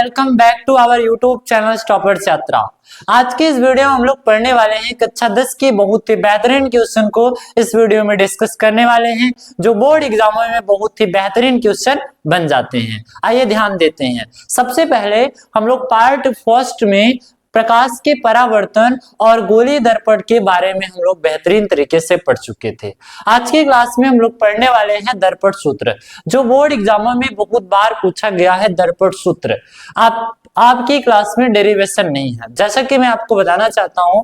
Welcome back to our YouTube channel toppers Yatra. आज की इस वीडियो में हम लोग पढ़ने वाले हैं कक्षा 10 के बहुत ही बेहतरीन क्वेश्चन को इस वीडियो में डिस्कस करने वाले हैं, जो बोर्ड एग्जामों में बहुत ही बेहतरीन क्वेश्चन बन जाते हैं। आइए ध्यान देते हैं। सबसे पहले हम लोग पार्ट फर्स्ट में प्रकाश के परावर्तन और गोलीय दर्पण के बारे में हम लोग बेहतरीन तरीके से पढ़ चुके थे। आज की क्लास में हम लोग पढ़ने वाले हैं दर्पण सूत्र, जो बोर्ड एग्जामों में बहुत बार पूछा गया है। दर्पण सूत्र आपकी क्लास में डेरिवेशन नहीं है। जैसा कि मैं आपको बताना चाहता हूं,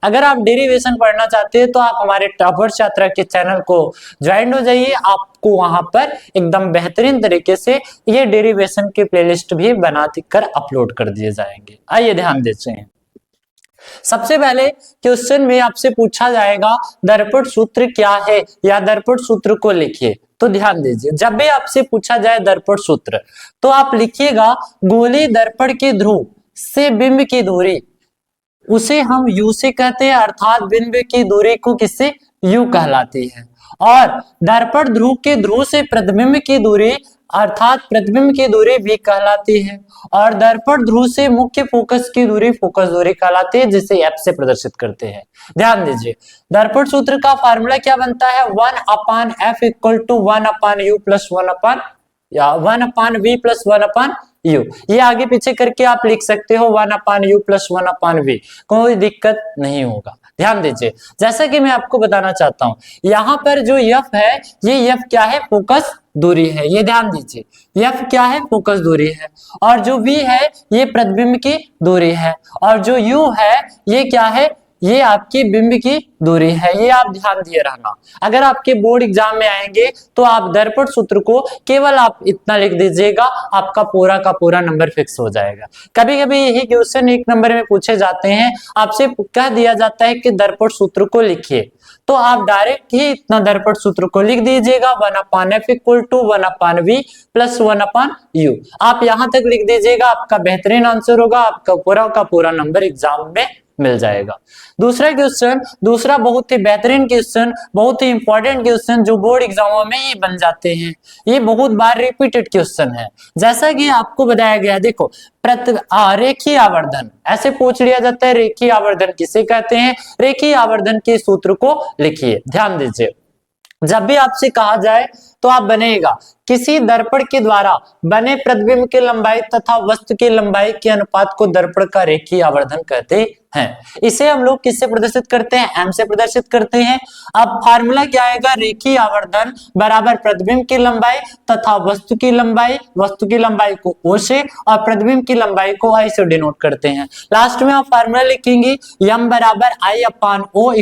अगर आप डेरिवेशन पढ़ना चाहते हैं तो आप हमारे टॉपर्स यात्रा के चैनल को ज्वाइन हो जाइए। आपको वहां पर एकदम बेहतरीन तरीके से ये डेरिवेशन के प्लेलिस्ट भी बना कर अपलोड कर दिए जाएंगे। आइए ध्यान देते हैं। सबसे पहले क्वेश्चन में आपसे पूछा जाएगा दर्पण सूत्र क्या है या दर्पण सूत्र को लिखिए। तो ध्यान दीजिए, जब भी आपसे पूछा जाए दर्पण सूत्र तो आप लिखिएगा गोलीय दर्पण के ध्रुव से बिंब की दूरी, उसे हम u से कहते हैं, अर्थात बिंब की दूरी को किससे u कहलाती है। और दर्पण ध्रुव के ध्रुव से प्रतिबिंब की दूरी अर्थात प्रतिबिंब की दूरी v कहलाती है। और दर्पण ध्रुव से मुख्य फोकस की दूरी फोकस दूरी कहलाती है, जिसे f से प्रदर्शित करते हैं। ध्यान दीजिए, दर्पण सूत्र का फार्मूला क्या बनता है? 1/f = 1/u + 1/v + 1/u। ये आगे पीछे करके आप लिख सकते हो 1/u + 1/v, कोई दिक्कत नहीं होगा। ध्यान दीजिए, जैसा कि मैं आपको बताना चाहता हूं, यहाँ पर जो f है, ये f क्या है? फोकस दूरी है। ये ध्यान दीजिए, f क्या है? फोकस दूरी है। और जो v है ये प्रतिबिंब की दूरी है। और जो u है ये क्या है? ये आपकी बिंब की दूरी है। ये आप ध्यान दिए रहना। अगर आपके बोर्ड एग्जाम में आएंगे तो आप दर्पण सूत्र को केवल आप इतना लिख दीजिएगा, आपका पूरा का पूरा नंबर फिक्स हो जाएगा। कभी कभी यही क्वेश्चन 1 नंबर में पूछे जाते हैं, आपसे कह दिया जाता है कि दर्पण सूत्र को लिखिए, तो आप डायरेक्ट ही इतना दर्पण सूत्र को लिख दीजिएगा 1/f = 1/v + 1/u। आप यहां तक लिख दीजिएगा, आपका बेहतरीन आंसर होगा, आपका पूरा का पूरा नंबर एग्जाम में मिल जाएगा। दूसरा क्वेश्चन, दूसरा बहुत ही बेहतरीन क्वेश्चन, बहुत ही इंपॉर्टेंट क्वेश्चन, जो बोर्ड एग्जामों में ही बन जाते हैं। ये बहुत बार रिपीटेड क्वेश्चन है। जैसा कि आपको बताया गया, देखो रेखीय आवर्धन ऐसे पूछ लिया जाता है। रेखीय आवर्धन किसे कहते हैं? रेखीय आवर्धन के सूत्र को लिखिए। ध्यान दीजिए, जब भी आपसे कहा जाए तो आप बनेगा किसी दर्पण के द्वारा बने प्रतिबिंब की लंबाई तथा वस्तु की लंबाई के अनुपात को दर्पण का रेखीय आवर्धन कहते हैं। इसे हम लोग किससे प्रदर्शित करते हैं? m से प्रदर्शित करते हैं। अब फार्मूला क्या आएगा? रेखीय आवर्धन बराबर प्रतिबिंब की लंबाई तथा वस्तु की लंबाई को o से और प्रतिबिंब की लंबाई को I से डिनोट करते हैं। लास्ट में आप फार्मूला लिखेंगे m = I/O =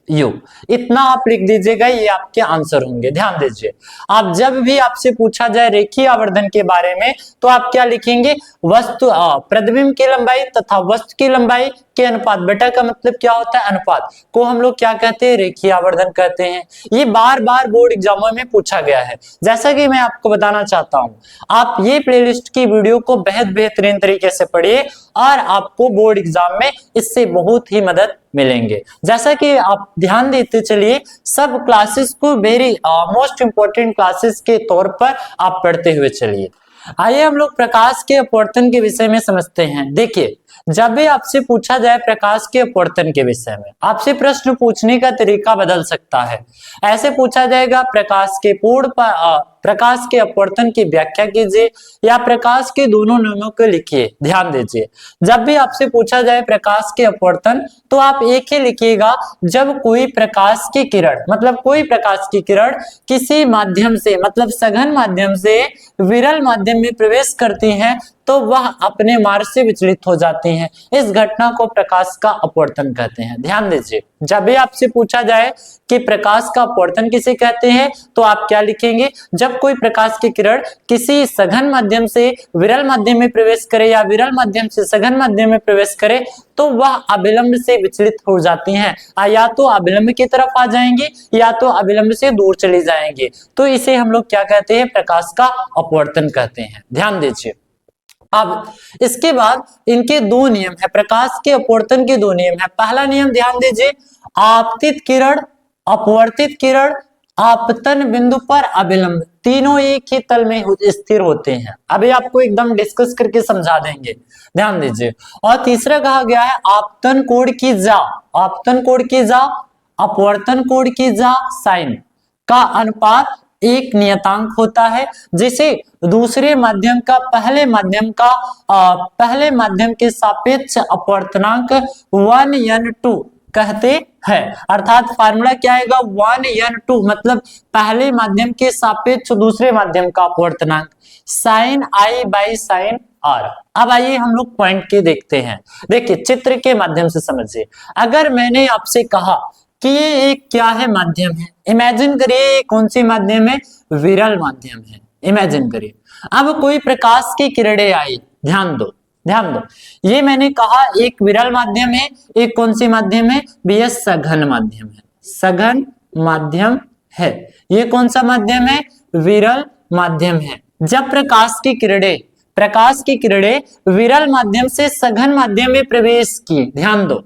-v/u। इतना आप लिख दीजिएगा, ये आपके आंसर होंगे। ध्यान दीजिए, आप जब भी आपसे पूछा जाए रेखीय आवर्धन के बारे में तो आप क्या लिखेंगे? प्रतिबिंब की लंबाई तथा वस्तु की लंबाई के अनुपात। बेटा का मतलब क्या होता है? अनुपात को हम लोग क्या कहते हैं? रेखीय आवर्धन कहते हैं। ये बार बार बोर्ड एग्जामों में पूछा गया है। जैसा कि मैं आपको बताना चाहता हूं, आप ये प्लेलिस्ट की वीडियो को बेहतरीन तरीके से पढ़िए और आपको बोर्ड एग्जाम में इससे बहुत ही मदद मिलेंगे। जैसा कि आप ध्यान देते चलिए, सब क्लासेस को वेरी मोस्ट इंपोर्टेंट क्लासेस के तौर पर आप पढ़ते हुए चलिए। आइए हम लोग प्रकाश के अपवर्तन के विषय में समझते हैं। देखिए, जब भी आपसे पूछा जाए प्रकाश के अपवर्तन के विषय में, आपसे प्रश्न पूछने का तरीका बदल सकता है। ऐसे पूछा जाएगा प्रकाश के अपवर्तन की व्याख्या कीजिए या प्रकाश के दोनों नियमों को लिखिए। ध्यान दीजिए, जब भी आपसे पूछा जाए प्रकाश के अपवर्तन तो आप एक ही लिखिएगा, जब कोई प्रकाश की किरण किसी माध्यम से मतलब सघन माध्यम से विरल माध्यम में प्रवेश करती है तो वह अपने मार्ग से विचलित हो जाती हैं। इस घटना को प्रकाश का अपवर्तन कहते हैं। ध्यान दीजिए, जब भी आपसे पूछा जाए कि प्रकाश का अपवर्तन किसे कहते हैं तो आप क्या लिखेंगे? जब कोई प्रकाश की किरण किसी सघन माध्यम से विरल माध्यम में प्रवेश करे या विरल माध्यम से सघन माध्यम में प्रवेश करे तो वह अभिलंब से विचलित हो जाती हैं। या तो अभिलंब की तरफ आ जाएंगे या तो अभिलंब से दूर चली जाएंगे। तो इसे हम लोग क्या कहते हैं? प्रकाश का अपवर्तन कहते हैं। ध्यान दीजिए, अब इसके बाद इनके 2 नियम है। प्रकाश के अपवर्तन के 2 नियम है। पहला नियम ध्यान दीजिए, आपतित किरण अपवर्तित किरण आपतन बिंदु पर अभिलंब, तीनों एक ही तल में स्थिर होते हैं। अभी आपको एकदम डिस्कस करके समझा देंगे, ध्यान दीजिए। और तीसरा कहा गया है आपतन कोण की जा, आपतन कोण की जा, अपवर्तन कोण की जा साइन का अनुपात एक नियतांक होता है, जिसे दूसरे माध्यम का पहले माध्यम के सापेक्ष अपवर्तनांक 1n2 कहते हैं। अर्थात फार्मूला क्या आएगा 1n2, मतलब पहले माध्यम के सापेक्ष दूसरे माध्यम का अपवर्तनांक sine i by sine r. अब आइए हम लोग पॉइंट के देखते हैं। देखिए चित्र के माध्यम से समझिए। अगर मैंने आपसे कहा कि ये एक क्या है, माध्यम है, इमेजिन करिए कौन सी माध्यम है, विरल माध्यम है, इमेजिन करिए। अब कोई प्रकाश की किरणें आई, ध्यान दो ध्यान दो, ये मैंने कहा एक विरल माध्यम है, एक कौन सी माध्यम है भैया, सघन माध्यम है, सघन माध्यम है। ये कौन सा माध्यम है, विरल माध्यम है। जब प्रकाश की किरणें विरल माध्यम से सघन माध्यम में प्रवेश की, ध्यान दो,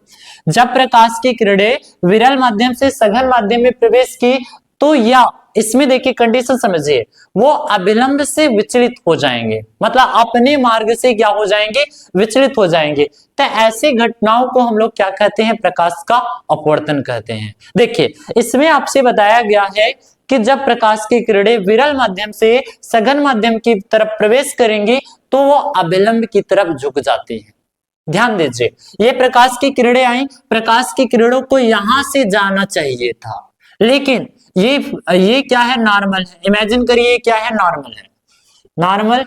जब प्रकाश की किरणें विरल माध्यम से सघन माध्यम में प्रवेश की तो या इसमें देखिए कंडीशन समझिए, वो अभिलंब से विचलित हो जाएंगे, मतलब अपने मार्ग से क्या हो जाएंगे, विचलित हो जाएंगे। तो ऐसी घटनाओं को हम लोग क्या कहते हैं, प्रकाश का अपवर्तन कहते हैं। देखिए इसमें आपसे बताया गया है कि जब प्रकाश की किरणें विरल माध्यम से सघन माध्यम की तरफ प्रवेश करेंगी तो वो अभिलंब की तरफ झुक जाती है। ध्यान दीजिए, ये प्रकाश की किरणें आई, प्रकाश की किरणों को यहां से जाना चाहिए था, लेकिन ये क्या है, नॉर्मल है। इमेजिन करिए क्या है, नॉर्मल है, नॉर्मल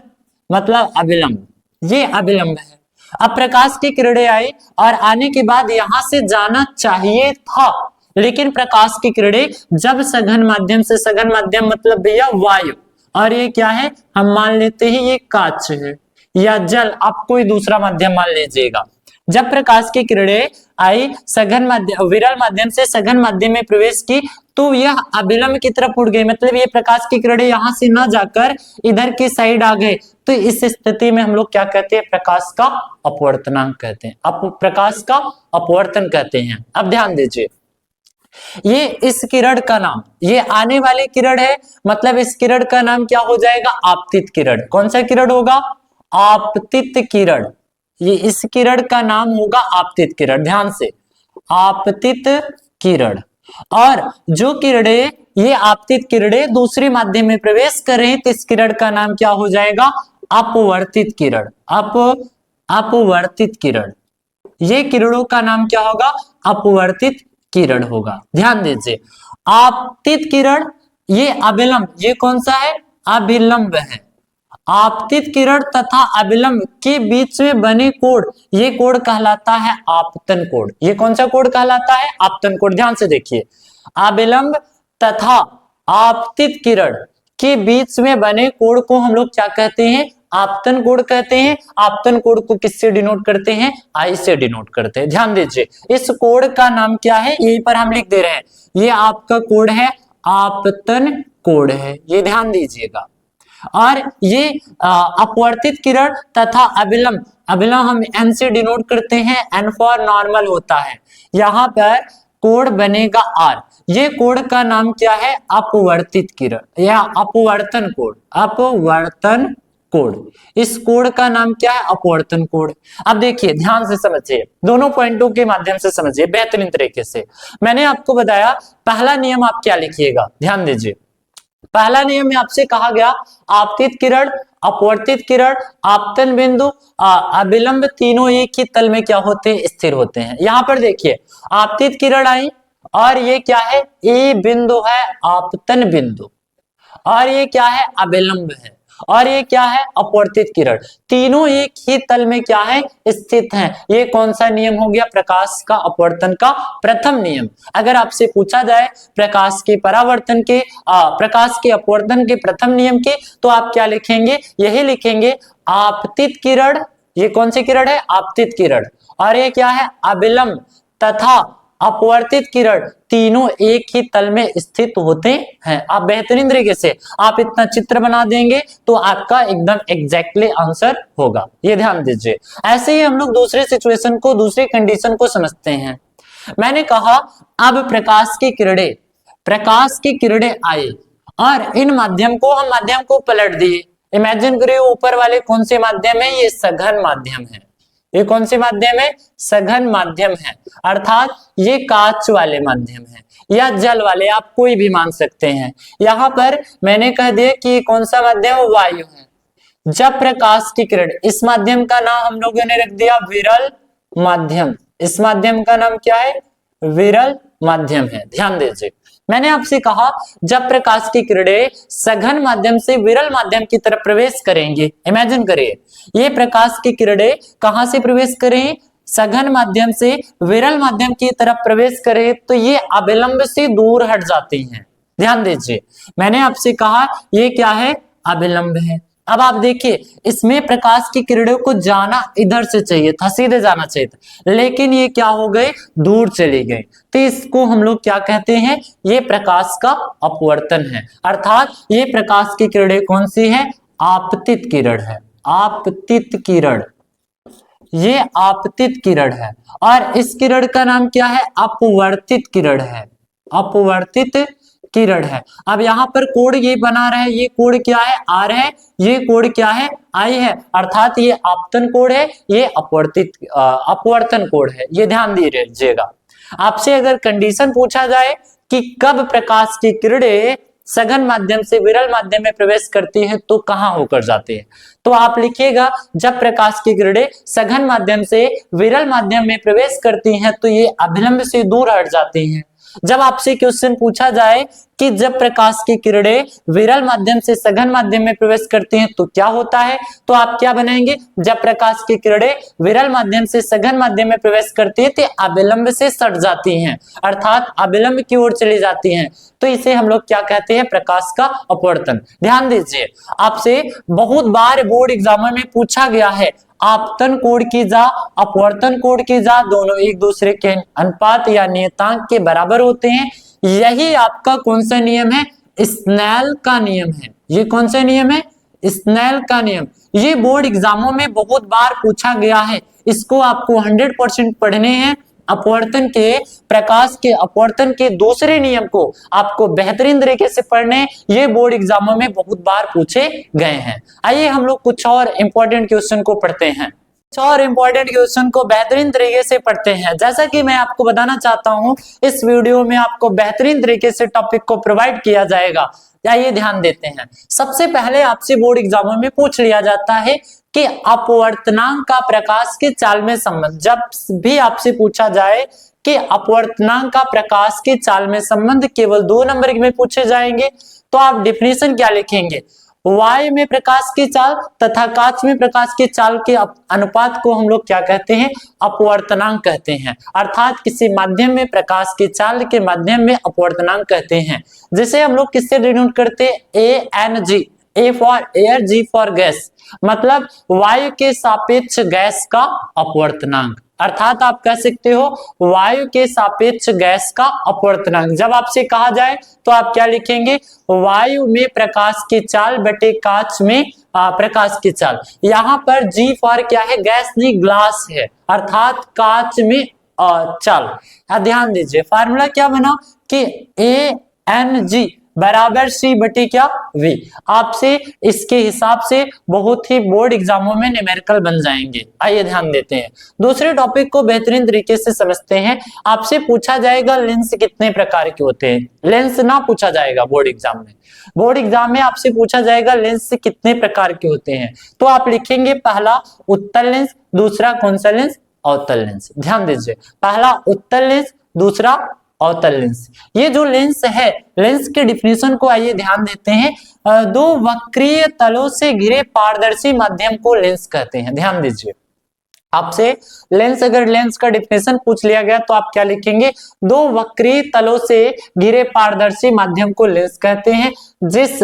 मतलब अभिलंब, ये अभिलंब है। अब प्रकाश की किरणें आई और आने के बाद यहां से जाना चाहिए था, लेकिन प्रकाश की किरणें जब सघन माध्यम से, सघन माध्यम मतलब भैया वायु, और ये क्या है, हम मान लेते हैं ये कांच है या जल, आप कोई दूसरा माध्यम मान लीजिएगा। जब प्रकाश की किरणें आई विरल माध्यम से सघन माध्यम में प्रवेश की तो यह अभिलंब की तरफ उड़ गई, मतलब ये प्रकाश की किरणें यहां से न जाकर इधर की साइड आ गए। तो इस स्थिति में हम लोग क्या कहते हैं, प्रकाश का अपवर्तनांक कहते हैं, प्रकाश का अपवर्तन कहते हैं। अब ध्यान दीजिए, ये इस किरण का नाम, ये आने वाली किरण है, मतलब इस किरण का नाम क्या हो जाएगा, आपतित किरण। कौन सा किरण होगा, आपतित किरण। ये इस किरण का नाम होगा आपतित किरण, ध्यान से, आपतित किरण। और जो किरणें, ये आपतित किरणें दूसरे माध्यम में प्रवेश कर रही, तो इस किरण का नाम क्या हो जाएगा, अपवर्तित किरण। अपवर्तित किरण, ये किरणों का नाम क्या होगा, अपवर्तित किरण होगा। ध्यान दीजिए, आपतित किरण, ये अभिलंब, ये कौन सा है, अभिलंब है। आपतित किरण तथा अभिलंब के बीच में बने कोण, ये कोण कहलाता है आपतन कोण। ये कौन सा कोण कहलाता है, आपतन कोण। ध्यान से देखिए, अभिलंब तथा आपतित किरण के बीच में बने कोण को हम लोग क्या कहते हैं, आपतन कोण कहते हैं। आपतन कोण को किससे डिनोट करते हैं, आई से डिनोट करते हैं। ध्यान दीजिए, इस कोण का नाम क्या है, यहीं पर हम लिख दे रहे हैं, ये आपका कोण है, आपतन कोण है, ये ध्यान दीजिएगा। और ये अपवर्तित किरण तथा अभिलंब, अभिलंब हम एन से डिनोट करते हैं, एन फॉर नॉर्मल होता है। यहाँ पर कोण बनेगा आर, ये कोण का नाम क्या है, अपवर्तित किरण या अपवर्तन कोण, अपवर्तन कोण। इस कोण का नाम क्या है, अपवर्तन कोण। अब देखिए ध्यान से समझिए, दोनों पॉइंटों के माध्यम से समझिए बेहतरीन तरीके से। मैंने आपको बताया पहला नियम आप क्या लिखिएगा, ध्यान दीजिए। पहला नियम में आपसे कहा गया आपतित किरण, अपवर्तित किरण, आपतन बिंदु, अभिलंब तीनों एक ही तल में क्या होते हैं, स्थिर होते हैं। यहाँ पर देखिए आपतित किरण आई और ये क्या है, ए बिंदु है आपतन बिंदु, और ये क्या है, अभिलंब है, और ये क्या है, अपवर्तित किरण। तीनों एक ही तल में क्या है, स्थित हैं। ये कौन सा नियम हो गया, प्रकाश का अपवर्तन का प्रथम नियम। अगर आपसे पूछा जाए प्रकाश के परावर्तन के, प्रकाश के अपवर्तन के प्रथम नियम के, तो आप क्या लिखेंगे, यही लिखेंगे आपतित किरण, ये कौन सी किरण है, आपतित किरण, और ये क्या है, अभिलंब तथा अपवर्तित किरण तीनों एक ही तल में स्थित होते हैं। आप बेहतरीन तरीके से आप इतना चित्र बना देंगे तो आपका एकदम एग्जैक्टली आंसर होगा, ये ध्यान दीजिए। ऐसे ही हम लोग दूसरे सिचुएशन को, दूसरी कंडीशन को समझते हैं। मैंने कहा अब प्रकाश की किरणें प्रकाश की किरणें आई और इन माध्यम को पलट दिए। इमेजिन करिए ऊपर वाले कौन से माध्यम है, ये सघन माध्यम है। ये कौन से माध्यम है, सघन माध्यम है, अर्थात ये कांच वाले माध्यम है या जल वाले, आप कोई भी मान सकते हैं। यहाँ पर मैंने कह दिया कि कौन सा माध्यम है, वायु है। जब प्रकाश की किरण, इस माध्यम का नाम हम लोगों ने रख दिया विरल माध्यम। इस माध्यम का नाम क्या है, विरल माध्यम है। ध्यान दीजिए, मैंने आपसे कहा जब प्रकाश की किरणें सघन माध्यम से विरल माध्यम की तरफ प्रवेश करेंगे, इमेजिन करिए ये प्रकाश की किरणें कहां से प्रवेश करें, सघन माध्यम से विरल माध्यम की तरफ प्रवेश करें, तो ये अविलंब से दूर हट जाती हैं। ध्यान दीजिए, मैंने आपसे कहा ये क्या है, अविलंब है। अब आप देखिए, इसमें प्रकाश की किरणों को जाना इधर से चाहिए था, सीधे जाना चाहिए था, लेकिन ये क्या हो गए, दूर चली गई। तो इसको हम लोग क्या कहते हैं, ये प्रकाश का अपवर्तन है। अर्थात ये प्रकाश की किरणें कौन सी है, आपतित किरण है। आपतित किरण, ये आपतित किरण है। और इस किरण का नाम क्या है, अपवर्तित किरण है। अपवर्तित किरण है। अब यहाँ पर कोड ये बना रहा है, ये कोड क्या है, आर है, ये कोड क्या है, आई है, अर्थात ये आपतन कोड है, ये अपवर्तन कोड है। ये ध्यान दीजिएगा। आपसे अगर कंडीशन पूछा जाए कि कब प्रकाश की किरणें सघन माध्यम से विरल माध्यम में प्रवेश करती है तो कहां होकर जाती है, तो आप लिखिएगा जब प्रकाश की किरणें सघन माध्यम से विरल माध्यम में प्रवेश करती हैं तो ये अभिलंब से दूर हट जाती हैं। जब आपसे क्वेश्चन पूछा जाए कि जब प्रकाश की किरणें विरल माध्यम से सघन माध्यम में प्रवेश करती हैं तो क्या होता है, तो आप क्या बनाएंगे, जब प्रकाश की किरणें विरल माध्यम से सघन माध्यम में प्रवेश करती है तो अविलंब से सट जाती हैं, अर्थात अविलंब की ओर चली जाती हैं। तो इसे हम लोग क्या कहते हैं, प्रकाश का अपवर्तन। ध्यान दीजिए, आपसे बहुत बार बोर्ड एग्जाम में पूछा गया है आपतन कोण की जा, अपवर्तन कोण की जा, दोनों एक दूसरे के अनुपात या नियतांक के बराबर होते हैं। यही आपका कौन सा नियम है, स्नेल का नियम है। ये कौन सा नियम है, स्नेल का नियम। ये बोर्ड एग्जामों में बहुत बार पूछा गया है, इसको आपको 100% पढ़ने हैं। अपवर्तन के, प्रकाश के अपवर्तन के दूसरे नियम को आपको बेहतरीन तरीके से पढ़ने, ये बोर्ड एग्जामों में बहुत बार पूछे गए हैं। आइए हम लोग कुछ और इंपॉर्टेंट क्वेश्चन को पढ़ते हैं, कुछ और इंपॉर्टेंट क्वेश्चन को बेहतरीन तरीके से पढ़ते हैं। जैसा कि मैं आपको बताना चाहता हूं, इस वीडियो में आपको बेहतरीन तरीके से टॉपिक को प्रोवाइड किया जाएगा। आइए ध्यान देते हैं। सबसे पहले आपसे बोर्ड एग्जामों में पूछ लिया जाता है कि अपवर्तनांक का प्रकाश की चाल में संबंध। जब भी आपसे पूछा जाए कि अपवर्तनांक का प्रकाश की चाल में संबंध केवल 2 नंबर में पूछे जाएंगे, तो आप डिफिनेशन क्या लिखेंगे, वायु में प्रकाश की चाल तथा कांच में प्रकाश की चाल के अनुपात को हम लोग क्या कहते हैं, अपवर्तनांक कहते हैं। अर्थात किसी माध्यम में प्रकाश की चाल के माध्यम में अपवर्तनांक कहते हैं, जिसे हम लोग किससे डिनोट करते हैं, ANG, A for air, G for gas, मतलब वायु के सापेक्ष गैस का अपवर्तनांक। अर्थात आप कह सकते हो वायु के सापेक्ष गैस का अपवर्तनांक। जब आपसे कहा जाए तो आप क्या लिखेंगे, वायु में प्रकाश की चाल बटे कांच में प्रकाश की चाल। यहाँ पर G फॉर क्या है, गैस नहीं ग्लास है, अर्थात कांच में चाल। ध्यान दीजिए, फार्मूला क्या बना कि ANG बराबर C बटे क्या V। आपसे इसके हिसाब से बहुत ही बोर्ड एग्जामों में न्यूमेरिकल बन जाएंगे। आइए ध्यान देते हैं, दूसरे टॉपिक को बेहतरीन तरीके से समझते हैं। आपसे पूछा जाएगा लेंस कितने प्रकार के होते हैं। लेंस ना पूछा जाएगा बोर्ड एग्जाम में, बोर्ड एग्जाम में आपसे पूछा जाएगा लेंस कितने प्रकार के होते हैं, तो आप लिखेंगे पहला उत्तल लेंस, दूसरा कौन सा लेंस, अवतल लेंस। ध्यान दीजिए, पहला उत्तल लेंस, दूसरा अवतल लेंस। ये जो लेंस है, लेंस के डिफिनेशन को आइए ध्यान देते हैं। 2 वक्रीय तलों से घिरे पारदर्शी माध्यम को लेंस कहते हैं। ध्यान दीजिए, आपसे लेंस, अगर लेंस का डिफिनेशन पूछ लिया गया तो आप क्या लिखेंगे, 2 वक्रीय तलों से घिरे पारदर्शी माध्यम को लेंस कहते हैं, जिस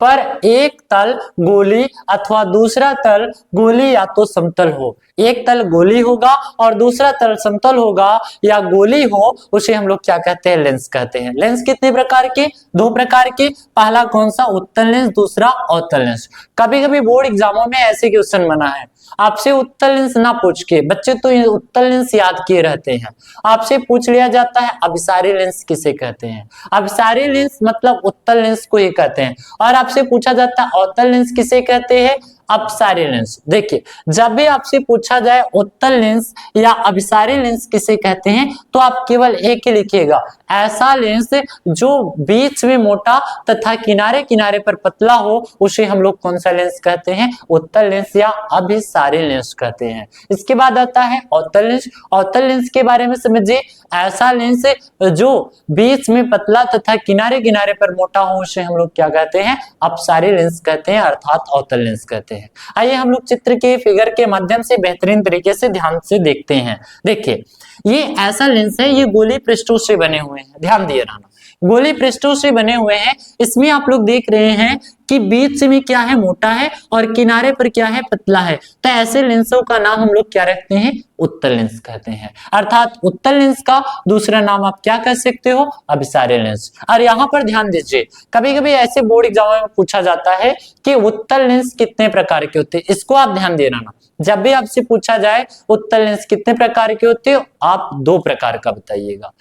पर एक तल गोली अथवा दूसरा तल गोली या तो समतल हो। एक तल गोली होगा और दूसरा तल समतल होगा या गोली हो, उसे हम लोग क्या कहते हैं, लेंस कहते हैं। लेंस कितने प्रकार के, 2 प्रकार के। पहला कौन सा, उत्तल लेंस, दूसरा अवतल लेंस। कभी कभी बोर्ड एग्जामों में ऐसे क्वेश्चन बना है, आपसे उत्तल लेंस ना पूछ के, बच्चे तो ये उत्तल लेंस याद किए रहते हैं, आपसे पूछ लिया जाता है अभिसारी लेंस किसे कहते हैं। अभिसारी लेंस मतलब उत्तल लेंस को ये कहते हैं, और आपसे पूछा जाता है अवतल लेंस किसे कहते हैं, अपसारी लेंस। देखिए जब भी आपसे पूछा जाए उत्तल लेंस या अभिसारी लेंस किसे कहते हैं, तो आप केवल एक ही लिखिएगा, ऐसा लेंस जो बीच में मोटा तथा किनारे किनारे पर पतला हो, उसे हम लोग कौन सा लेंस कहते हैं, उत्तल लेंस या अभिसारी लेंस कहते हैं। इसके बाद आता है अवतल लेंस। अवतल लेंस के बारे में समझिए, ऐसा लेंस जो बीच में पतला तथा किनारे किनारे पर मोटा हो, उसे हम लोग क्या कहते हैं, अपसारी लेंस कहते हैं, अर्थात अवतल लेंस कहते हैं। आइए हम लोग चित्र के फिगर के माध्यम से बेहतरीन तरीके से ध्यान से देखते हैं। देखिए ये ऐसा लेंस है, ये गोली पृष्ठों से बने हुए हैं, ध्यान दिए रहना, गोली पृष्ठों से बने हुए हैं। इसमें आप लोग देख रहे हैं कि बीच में क्या है, मोटा है, और किनारे पर क्या है, पतला है। तो ऐसे लेंसों का नाम हम लोग क्या रखते हैं, उत्तल लेंस कहते हैं। अर्थात उत्तल लेंस का दूसरा नाम आप क्या कह सकते हो, अभिसारी लेंस। और यहाँ पर ध्यान दीजिए, कभी कभी ऐसे बोर्ड एग्जाम में पूछा जाता है कि उत्तल लेंस कितने प्रकार के होते हैं, इसको आप ध्यान देना ना। जब भी आपसे पूछा जाए उत्तल लेंस कितने प्रकार के होते हैं, आप दो प्रकार का बताइएगा।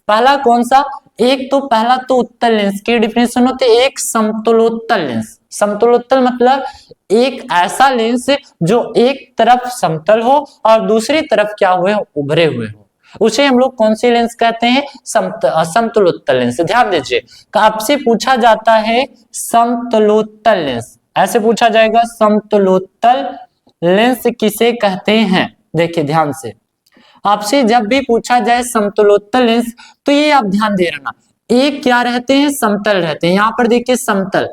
पहला कौन सा, एक तो पहला तो उत्तल लेंस की डिफिनेशन होती है, एक समतलोत्तल लेंस। समतलोत्तल मतलब एक ऐसा लेंस जो एक तरफ समतल हो और दूसरी तरफ क्या हुए, उभरे हुए हो, उसे हम लोग कौन सी लेंस कहते हैं, समतलोत्तल लेंस। ध्यान दीजिए, आपसे पूछा जाता है समतलोत्तल लेंस, ऐसे पूछा जाएगा समतलोत्तल लेंस किसे कहते हैं। देखिए ध्यान से, आपसे जब भी पूछा जाए समतलोत्तल लेंस, तो ये आप ध्यान दे रहे ना, एक क्या रहते हैं, समतल रहते हैं। यहाँ पर देखिए समतल,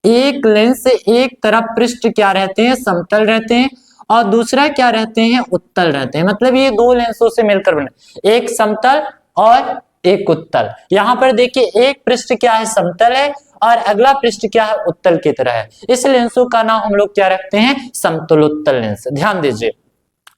एक लेंस से एक तरफ पृष्ठ क्या रहते हैं, समतल रहते हैं, और दूसरा क्या रहते हैं, उत्तल रहते हैं। मतलब ये दो लेंसों से मिलकर बने, एक समतल और एक उत्तल। यहाँ पर देखिए एक पृष्ठ क्या है, समतल है, और अगला पृष्ठ क्या है, उत्तल की तरह है। इस लेंसों का नाम हम लोग क्या रखते हैं, समतलोत्तल लेंस। ध्यान दीजिए,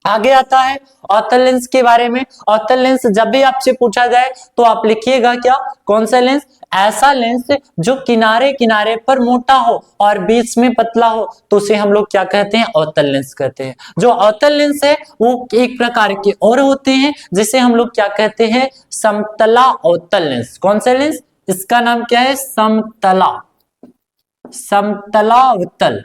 आगे आता है अवतल लेंस के बारे में। अवतल लेंस जब भी आपसे पूछा जाए तो आप लिखिएगा क्या, कौन सा लेंस, ऐसा लेंस जो किनारे किनारे पर मोटा हो और बीच में पतला हो, तो उसे हम लोग क्या कहते हैं, अवतल लेंस कहते हैं। जो अवतल लेंस है वो एक प्रकार के और होते हैं, जिसे हम लोग क्या कहते हैं, समतला अवतल लेंस। कौन सा लेंस, इसका नाम क्या है, समतला अवतल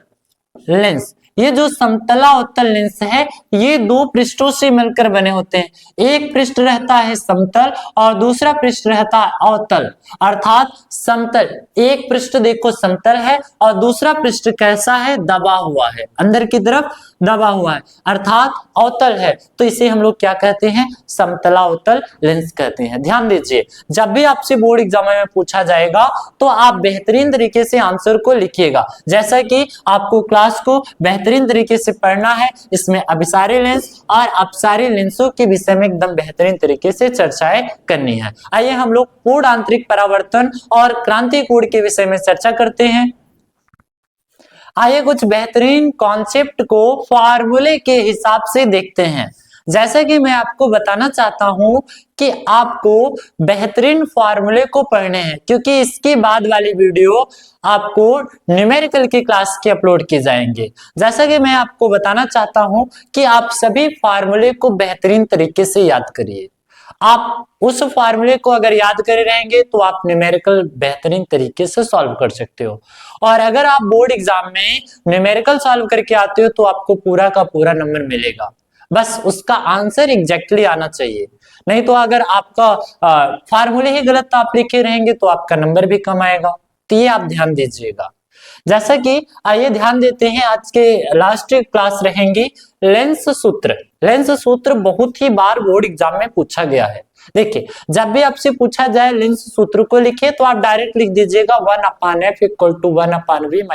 लेंस। ये जो समतला अवतल लेंस है, ये दो पृष्ठों से मिलकर बने होते हैं। एक पृष्ठ रहता है समतल और दूसरा पृष्ठ रहता है अवतल। अर्थात समतल, एक पृष्ठ देखो समतल है और दूसरा पृष्ठ कैसा है, दबा हुआ है, अंदर की तरफ दबा हुआ है, अर्थात अवतल है। तो इसे हम लोग क्या कहते हैं, समतला अवतल लेंस कहते हैं। ध्यान दीजिए, जब भी आपसे बोर्ड एग्जाम में पूछा जाएगा तो आप बेहतरीन तरीके से आंसर को लिखिएगा। जैसा कि आपको क्लास को बेहतरीन तरीके से पढ़ना है, इसमें अभिसारी लेंस और अपसारी लेंसों के विषय में एकदम बेहतरीन तरीके से चर्चाएं करनी है। आइए हम लोग पूर्ण आंतरिक परावर्तन और क्रांति कोण के विषय में चर्चा करते हैं। आइए कुछ बेहतरीन कॉन्सेप्ट को फॉर्मूले के हिसाब से देखते हैं। जैसा कि मैं आपको बताना चाहता हूं कि आपको बेहतरीन फॉर्मूले को पढ़ने हैं, क्योंकि इसके बाद वाली वीडियो आपको न्यूमेरिकल की क्लास के अपलोड किए जाएंगे। जैसा कि मैं आपको बताना चाहता हूं कि आप सभी फॉर्मूले को बेहतरीन तरीके से याद करिए। आप उस फॉर्मूले को अगर याद करे रहेंगे तो आप न्यूमेरिकल बेहतरीन तरीके से सॉल्व कर सकते हो। और अगर आप बोर्ड एग्जाम में न्यूमेरिकल सॉल्व करके आते हो तो आपको पूरा का पूरा नंबर मिलेगा, बस उसका आंसर एग्जैक्टली आना चाहिए। नहीं तो अगर आपका फॉर्मूले ही गलत आप लिखे रहेंगे तो आपका नंबर भी कम आएगा। तो ये आप ध्यान दीजिएगा। जैसा कि आइए ध्यान देते हैं, आज के लास्ट क्लास रहेंगी लेंस सूत्र। लेंस सूत्र बहुत ही बार बोर्ड एग्जाम में पूछा गया है। देखिए, जब भी आपसे पूछा जाए लेंस सूत्र को लिखिए तो आप डायरेक्ट लिख दीजिएगा 1/f = 1/v -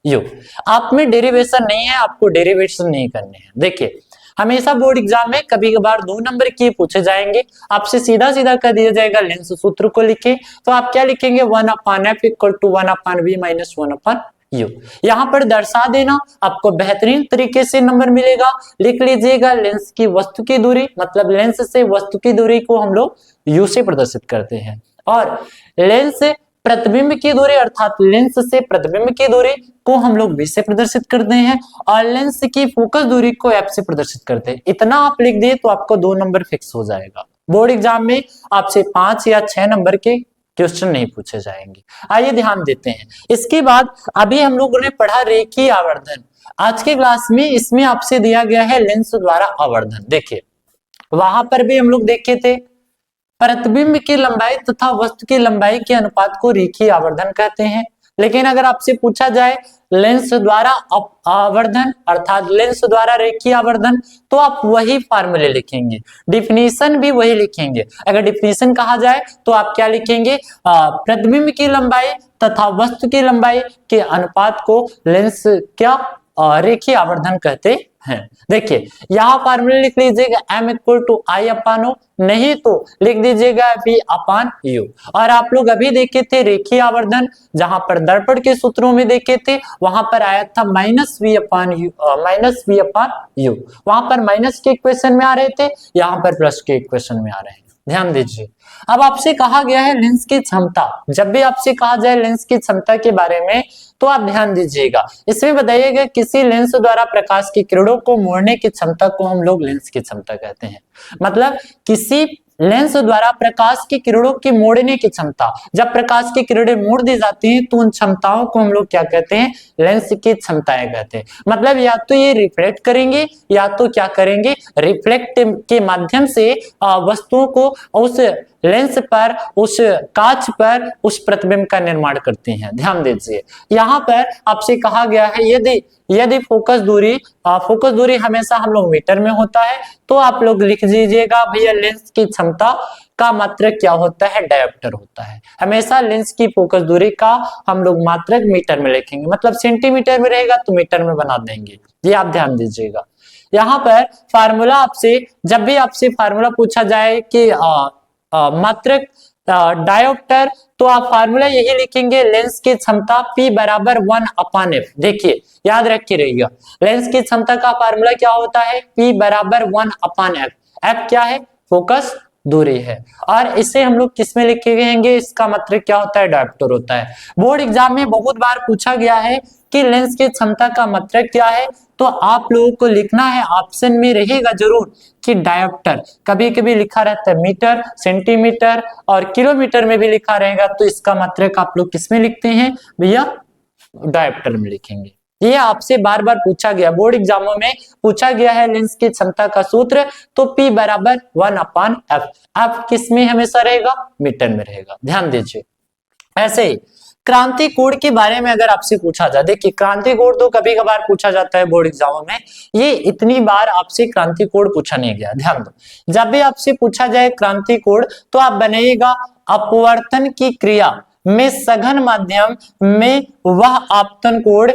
1/u। आप में डेरिवेशन नहीं है, आपको डेरिवेशन नहीं करने हैं। देखिए, हमेशा बोर्ड एग्जाम में कभी कभार 2 नंबर के पूछे जाएंगे, आपसे सीधा सीधा कर दिया जाएगा लेंस सूत्र को लिखे, तो आप क्या लिखेंगे, 1/f = 1/v - 1/u। यहाँ पर दर्शा देना, आपको बेहतरीन तरीके से नंबर मिलेगा। लिख लीजिएगा लेंस की वस्तु की दूरी, मतलब लेंस से वस्तु की दूरी को हम लोग u से प्रदर्शित करते हैं, और लेंस प्रतिबिंब की दूरी अर्थात लेंस से प्रतिबिंब की दूरी को हम लोग v से प्रदर्शित करते हैं और लेंस की फोकस दूरी को f से प्रदर्शित करते हैं। इतना आप लिख दिए तो आपको 2 नंबर फिक्स हो जाएगा। बोर्ड एग्जाम में आपसे 5 या 6 नंबर के क्वेश्चन नहीं पूछे जाएंगे। आइए ध्यान देते हैं। इसके बाद अभी हम लोगों ने पढ़ा रेखीय आवर्धन। आज के क्लास में इसमें आपसे दिया गया है लेंस द्वारा आवर्धन। देखिए वहां पर भी हम लोग देखे थे प्रतिबिंब की लंबाई तथा वस्तु की लंबाई के अनुपात को रेखीय आवर्धन कहते हैं। लेकिन अगर आपसे पूछा जाए लेंस द्वारा आवर्धन अर्थात लेंस द्वारा रेखीय आवर्धन तो आप वही फार्मूले लिखेंगे, डिफिनीशन भी वही लिखेंगे। अगर डिफिनीशन कहा जाए तो आप क्या लिखेंगे, प्रतिबिंब की लंबाई तथा वस्तु की लंबाई के अनुपात को लेंस क्या रेखीय आवर्धन कहते हैं। देखिए यहाँ फार्मूला लिख लीजिएगा m इक्वल टू आई अपान ओ, नहीं तो लिख दीजिएगा v अपान u। और आप लोग अभी देखे थे रेखीय आवर्धन, जहां पर दर्पण के सूत्रों में देखे थे वहां पर आया था माइनस v अपान u। वहां पर माइनस के इक्वेशन में आ रहे थे, यहाँ पर प्लस के इक्वेशन में आ रहे हैं। ध्यान दीजिए। अब आपसे कहा गया है लेंस की क्षमता। जब भी आपसे कहा जाए लेंस की क्षमता के बारे में तो आप ध्यान दीजिएगा, इसमें बताइएगा किसी लेंस द्वारा प्रकाश की किरणों को मोड़ने की क्षमता को हम लोग लेंस की क्षमता कहते हैं। मतलब किसी लेंस द्वारा प्रकाश की किरणों की मोड़ने की क्षमता, जब प्रकाश की किरणें मोड़ दी जाती हैं तो उन क्षमताओं को हम लोग क्या कहते हैं, लेंस की क्षमताएं कहते हैं। मतलब या तो ये रिफ्लेक्ट करेंगे या तो क्या करेंगे, रिफ्लेक्ट के माध्यम से वस्तुओं को उस लेंस पर, उस कांच पर उस प्रतिबिंब का निर्माण करती हैं। ध्यान दीजिए यहाँ पर आपसे कहा गया है यदि फोकस दूरी हमेशा हम लोग मीटर में होता है तो आप लोग लिख दीजिएगा भैया लेंस की क्षमता का मात्रक क्या होता है, डायोप्टर होता है। हमेशा लेंस की फोकस दूरी का हम लोग मात्रक मीटर में लिखेंगे, मतलब सेंटीमीटर में रहेगा तो मीटर में बना देंगे, ये आप ध्यान दीजिएगा। यहाँ पर फार्मूला आपसे, जब भी आपसे फार्मूला पूछा जाए कि मात्रक डायोप्टर, तो आप फार्मूला यही लिखेंगे लेंस की क्षमता P बराबर 1 अपान F। देखिए याद रखिए रहिएगा, लेंस की क्षमता का फार्मूला क्या होता है, P बराबर 1 अपान F। F क्या है, फोकस दूरी है, और इसे हम लोग किस में लिखेंगे, इसका मतलब क्या होता है, डायोप्टर होता है। बोर्ड एग्जाम में बहुत बार पूछा गया है कि लेंस की क्षमता का मतलब क्या है, तो आप लोगों को लिखना है, ऑप्शन में रहेगा जरूर कि डायोप्टर। कभी कभी लिखा रहता है मीटर, सेंटीमीटर और किलोमीटर में भी लिखा रहेगा, तो इसका मतलब आप लोग किस में लिखते हैं भैया, डायोप्टर में लिखेंगे। ये आपसे बार बार पूछा गया, बोर्ड एग्जामों में पूछा गया है लेंस की क्षमता का सूत्र, तो P बराबर 1 अपान F। F किस में हमेशा रहेगा, मीटर में रहेगा। ध्यान दीजिए। ऐसे ही क्रांति कोण के बारे में अगर आपसे पूछा जाए, देखिए क्रांति कोण तो कभी कभार पूछा जाता है बोर्ड एग्जामों में, ये इतनी बार आपसे क्रांति कोण पूछा नहीं गया। ध्यान दो, जब भी आपसे पूछा जाए क्रांति कोण तो आप बनाइएगा अपवर्तन की क्रिया में सघन माध्यम में वह आपतन कोण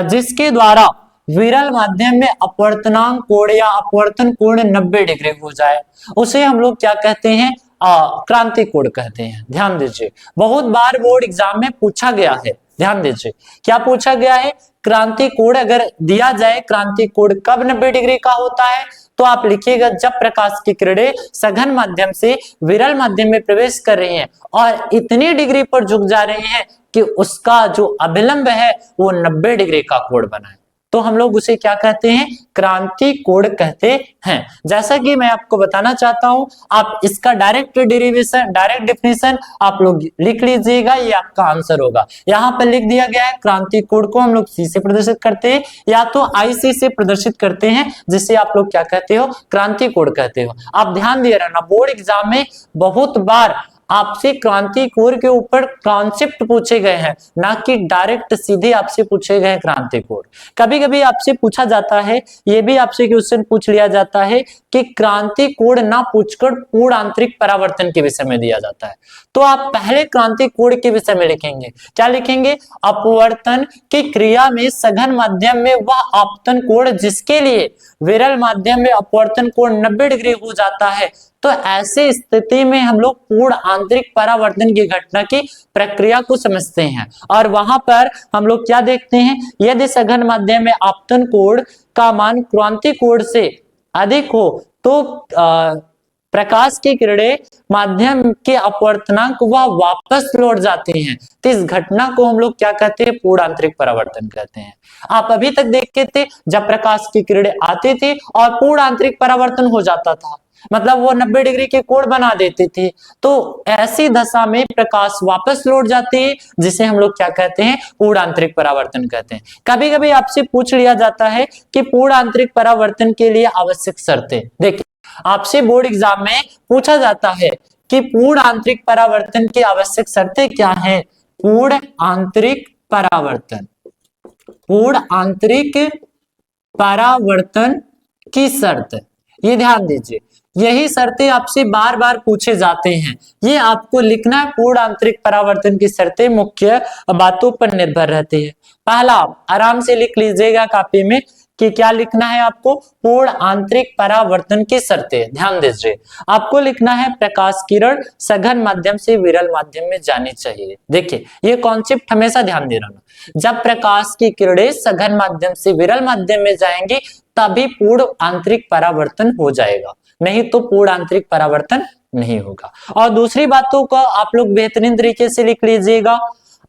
जिसके द्वारा विरल माध्यम में अपवर्तनांक कोण या अपवर्तन कोण 90 डिग्री हो जाए, उसे हम लोग क्या कहते हैं, क्रांति कोण कहते हैं। ध्यान दीजिए, बहुत बार बोर्ड एग्जाम में पूछा गया है। ध्यान दीजिए क्या पूछा गया है, क्रांति कोण अगर दिया जाए, क्रांति कोण कब 90 डिग्री का होता है, तो आप लिखिएगा जब प्रकाश की किरणें सघन माध्यम से विरल माध्यम में प्रवेश कर रही हैं और इतनी डिग्री पर झुक जा रही हैं कि उसका जो अभिलंब है वो 90 डिग्री का कोण बनाए, तो हम लोग उसे क्या कहते हैं, क्रांति कोण कहते हैं। जैसा कि मैं आपको बताना चाहता हूं, आप इसका डायरेक्ट डेफिनेशन आप लोग लिख लीजिएगा, ये आपका आंसर होगा। यहाँ पर लिख दिया गया है क्रांति कोण को हम लोग C से प्रदर्शित करते हैं या तो IC से प्रदर्शित करते हैं, जिसे आप लोग क्या कहते हो, क्रांति कोण कहते हो। आप ध्यान दिए रहना, बोर्ड एग्जाम में बहुत बार आपसे क्रांति कोण के ऊपर कॉन्सेप्ट पूछे गए हैं, ना कि डायरेक्ट सीधे आपसे पूछे गए क्रांति कोण। कभी कभी आपसे पूछा जाता है, ये भी आपसे क्वेश्चन पूछ लिया जाता है कि क्रांति कोण ना पूछकर पूर्ण आंतरिक परावर्तन के विषय में दिया जाता है, तो आप पहले क्रांति कोण के विषय में लिखेंगे। क्या लिखेंगे, अपवर्तन की क्रिया में सघन माध्यम में वह आपतन कोण जिसके लिए विरल माध्यम में अपवर्तन कोण 90 डिग्री हो जाता है, तो ऐसे स्थिति में हम लोग पूर्ण आंतरिक परावर्तन की घटना की प्रक्रिया को समझते हैं। और वहां पर हम लोग क्या देखते हैं, यदि सघन माध्यम में आपतन कोण का मान क्रांति कोण से अधिक हो तो प्रकाश की किरणें माध्यम के अपवर्तनांक व वापस लौट जाती हैं, तो इस घटना को हम लोग क्या कहते हैं? पूर्ण आंतरिक परावर्तन कहते हैं। आप अभी तक देखते थे जब प्रकाश की किरणें आती थी और पूर्ण आंतरिक परावर्तन हो जाता था, मतलब वो 90 डिग्री के कोण बना देती थी, तो ऐसी दशा में प्रकाश वापस लौट जाती है, जिसे हम लोग क्या कहते हैं? पूर्ण आंतरिक परावर्तन कहते हैं। कभी कभी आपसे पूछ लिया जाता है कि पूर्ण आंतरिक परावर्तन के लिए आवश्यक शर्तें। देखिए, आपसे बोर्ड एग्जाम में पूछा जाता है कि पूर्ण आंतरिक परावर्तन की आवश्यक शर्तें क्या है? पूर्ण आंतरिक परावर्तन, पूर्ण आंतरिक परावर्तन की शर्त, ये ध्यान दीजिए, यही शर्तें आपसे बार बार पूछे जाते हैं, ये आपको लिखना है। पूर्ण आंतरिक परावर्तन की शर्तें मुख्य बातों पर निर्भर रहती है। पहला, आराम से लिख लीजिएगा कॉपी में कि क्या लिखना है आपको? पूर्ण आंतरिक परावर्तन की शर्तें। ध्यान दीजिए, आपको लिखना है प्रकाश किरण सघन माध्यम से विरल माध्यम में जानी चाहिए। देखिए, ये कॉन्सेप्ट हमेशा ध्यान दे रहना, जब प्रकाश की किरणें सघन माध्यम से विरल माध्यम में जाएंगी तभी पूर्ण आंतरिक परावर्तन हो जाएगा, नहीं तो पूर्ण आंतरिक परावर्तन नहीं होगा। और दूसरी बातों को आप लोग बेहतरीन तरीके से लिख लीजिएगा,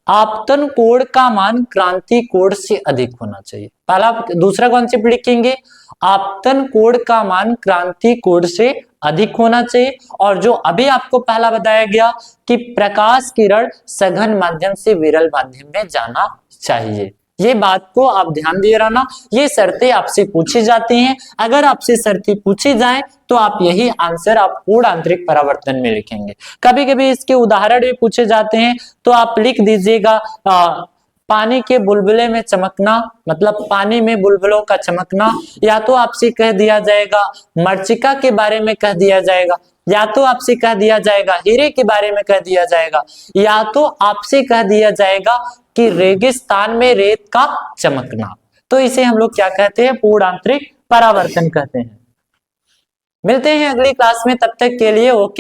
आपतन कोण का मान क्रांति कोण से अधिक होना चाहिए। पहला, दूसरा कॉन्सेप्ट लिखेंगे, आपतन कोण का मान क्रांति कोण से अधिक होना चाहिए। और जो अभी आपको पहला बताया गया कि प्रकाश किरण सघन माध्यम से विरल माध्यम में जाना चाहिए, ये बात को आप ध्यान दिए रहना। ये शर्तें आपसे पूछी जाती हैं, अगर आपसे शर्तें पूछी जाए तो आप यही आंसर आप पूर्ण आंतरिक परावर्तन में लिखेंगे। कभी कभी इसके उदाहरण भी पूछे जाते हैं, तो आप लिख दीजिएगा पानी के बुलबुले में चमकना, मतलब पानी में बुलबुलों का चमकना, या तो आपसे कह दिया जाएगा मरीचिका के बारे में कह दिया जाएगा, या तो आपसे कह दिया जाएगा हीरे के बारे में कह दिया जाएगा, या तो आपसे कह दिया जाएगा कि रेगिस्तान में रेत का चमकना। तो इसे हम लोग क्या कहते हैं? पूर्ण आंतरिक परावर्तन कहते हैं। मिलते हैं अगली क्लास में, तब तक के लिए ओके।